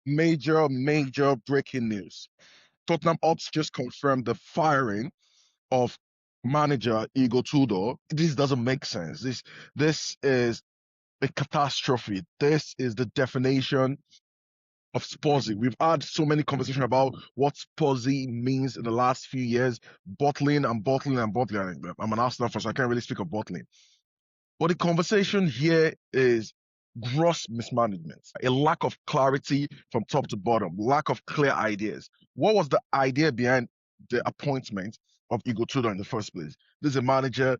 Major breaking news. Tottenham Ops just confirmed the firing of manager Igor Tudor. This doesn't make sense. This is a catastrophe. This is the definition of Spursy. We've had so many conversations about what Spursy means in the last few years, bottling and bottling and bottling. I'm an Arsenal fan, so I can't really speak of bottling. But the conversation here is gross mismanagement, a lack of clarity from top to bottom, lack of clear ideas. What was the idea behind the appointment of Igor Tudor in the first place? This is a manager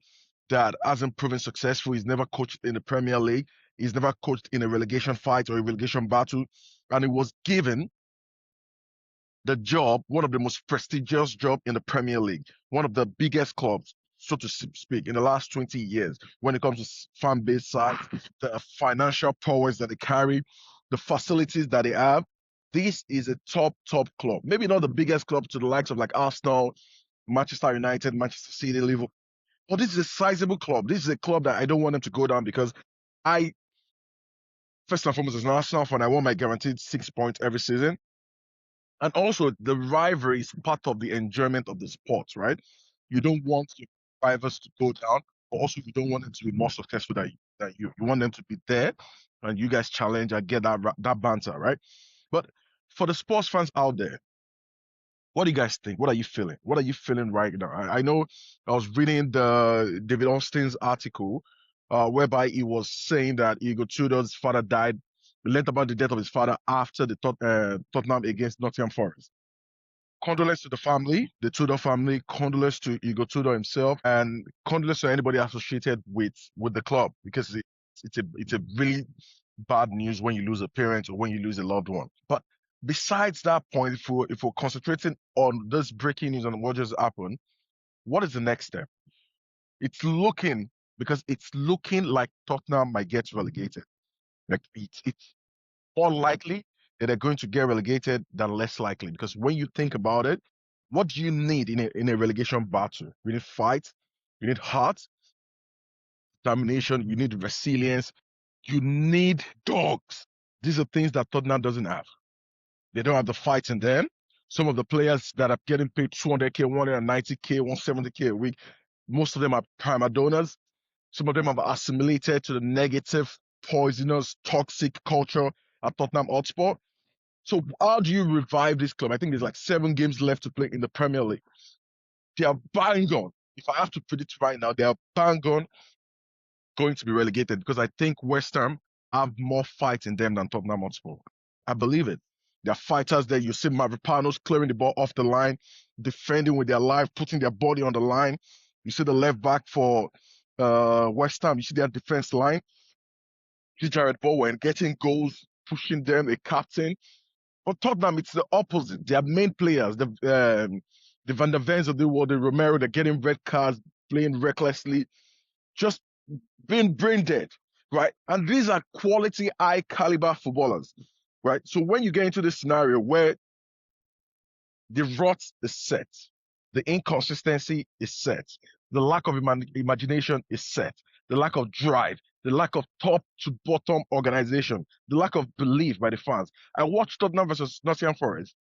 that hasn't proven successful. He's never coached in the Premier League. He's never coached in a relegation fight or a relegation battle. And he was given the job, one of the most prestigious jobs in the Premier League, one of the biggest clubs, so to speak, in the last 20 years when it comes to fan base size, the financial powers that they carry, the facilities that they have. This is a top club. Maybe not the biggest club to the likes of like Arsenal, Manchester United, Manchester City, Liverpool. But this is a sizable club. This is a club that I don't want them to go down because I, first and foremost, as an Arsenal fan, I want my guaranteed 6 points every season. And also, the rivalry is part of the enjoyment of the sport, right? You don't want your rivals to go down, but also you don't want them to be more successful than you. You want them to be there, and you guys challenge and get that banter, right? But for the sports fans out there, what do you guys think? What are you feeling? What are you feeling right now? I know I was reading the David Austin's article, whereby he was saying that Igor Tudor's father died. We learned about the death of his father after the Tottenham against Nottingham Forest. Condolence to the family, the Tudor family, condolence to Igor Tudor himself, and condolence to anybody associated with the club because it's a really bad news when you lose a parent or when you lose a loved one. But besides that point, if we're concentrating on this breaking news and what just happened, what is the next step? It's looking like Tottenham might get relegated. Like it's more likely that they're going to get relegated than less likely. Because when you think about it, what do you need in a relegation battle? You need fight, you need heart, determination, you need resilience, you need dogs. These are things that Tottenham doesn't have. They don't have the fight in them. Some of the players that are getting paid 200K, 190K, 170K a week, most of them are prima donors. Some of them have assimilated to the negative, poisonous, toxic culture at Tottenham Hotspur. So how do you revive this club? I think there's like 7 games left to play in the Premier League. They are bang on. If I have to predict right now, they are bang on going to be relegated because I think West Ham have more fight in them than Tottenham Hotspur. I believe it. They're fighters there. You see Mavropanos clearing the ball off the line, defending with their life, putting their body on the line. You see the left back for West Ham. You see their defense line. You see Jared Bowen getting goals, pushing them, a captain. For Tottenham, it's the opposite. Their main players, the Van der Vens of the world, the Romero, they're getting red cards, playing recklessly, just being brain dead, right? And these are quality, high caliber footballers, right? So when you get into this scenario where the rot is set, the inconsistency is set, the lack of imagination is set, the lack of drive, the lack of top to bottom organization, the lack of belief by the fans. I watched Tottenham versus Nottingham Forest.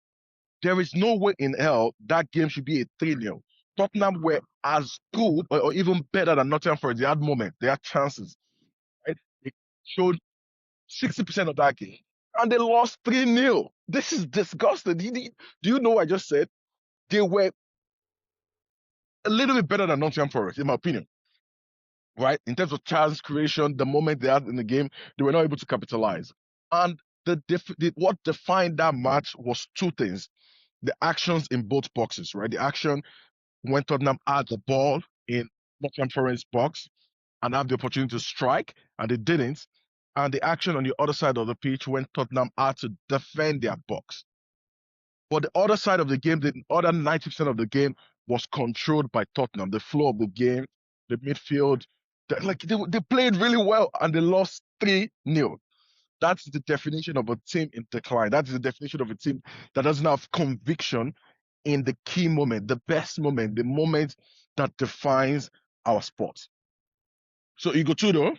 There is no way in hell that game should be a 3-0. Tottenham were as good or even better than Nottingham Forest. They had moments, they had chances. Right? They showed 60% of that game. And they lost 3-0. This is disgusting. Do you know what I just said? They were a little bit better than Nottingham Forest, in my opinion. Right? In terms of chance creation, the moment they had in the game, they were not able to capitalize. And what defined that match was two things. The actions in both boxes, right? The action when Tottenham had the ball in Nottingham Forest box and have the opportunity to strike, and they didn't. And the action on the other side of the pitch when Tottenham had to defend their box. But the other side of the game, the other 90% of the game was controlled by Tottenham. The flow of the game, the midfield, they played really well and they lost 3-0. That's the definition of a team in decline. That's the definition of a team that doesn't have conviction in the key moment, the best moment, the moment that defines our sport. So Igor Tudor,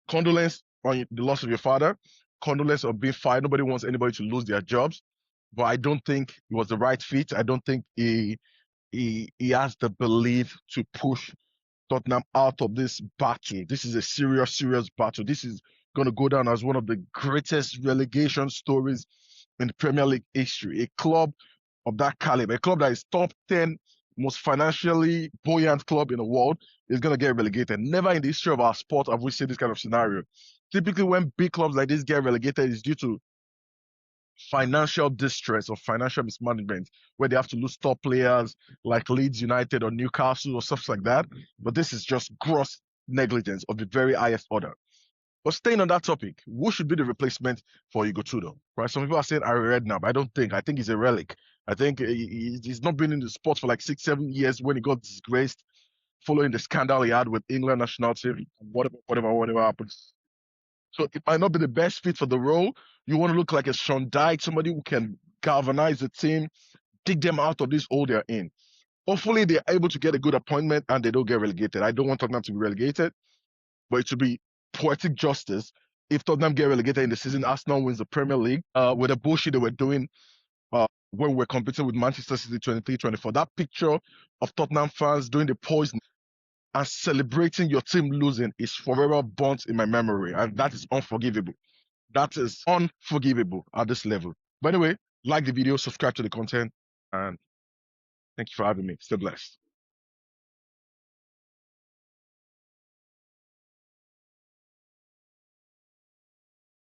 condolence on the loss of your father, condolence of being fired. Nobody wants anybody to lose their jobs, but I don't think it was the right fit. I don't think he has the belief to push Tottenham out of this battle. This is a serious, serious battle. This is going to go down as one of the greatest relegation stories in the Premier League history. A club of that caliber, a club that is top 10 most financially buoyant club in the world, is going to get relegated. Never in the history of our sport have we seen this kind of scenario. Typically, when big clubs like this get relegated, it's due to financial distress or financial mismanagement, where they have to lose top players like Leeds United or Newcastle or stuff like that. But this is just gross negligence of the very highest order. But staying on that topic, who should be the replacement for Igor Tudor? Right? Some people are saying Harry Redknapp. I don't think. I think he's a relic. I think he's not been in the sport for like 6, 7 years when he got disgraced following the scandal he had with England national team. Whatever happens. So it might not be the best fit for the role. You want to look like a Sean Dyche, somebody who can galvanize the team, dig them out of this hole they're in. Hopefully, they're able to get a good appointment and they don't get relegated. I don't want Tottenham to be relegated, but it should be poetic justice if Tottenham get relegated in the season. Arsenal wins the Premier League with the bullshit they were doing when we were competing with Manchester City 23-24. That picture of Tottenham fans doing the poison and celebrating your team losing is forever burnt in my memory, and that is unforgivable. That is unforgivable at this level. But anyway, like the video, subscribe to the content, and thank you for having me. Stay blessed.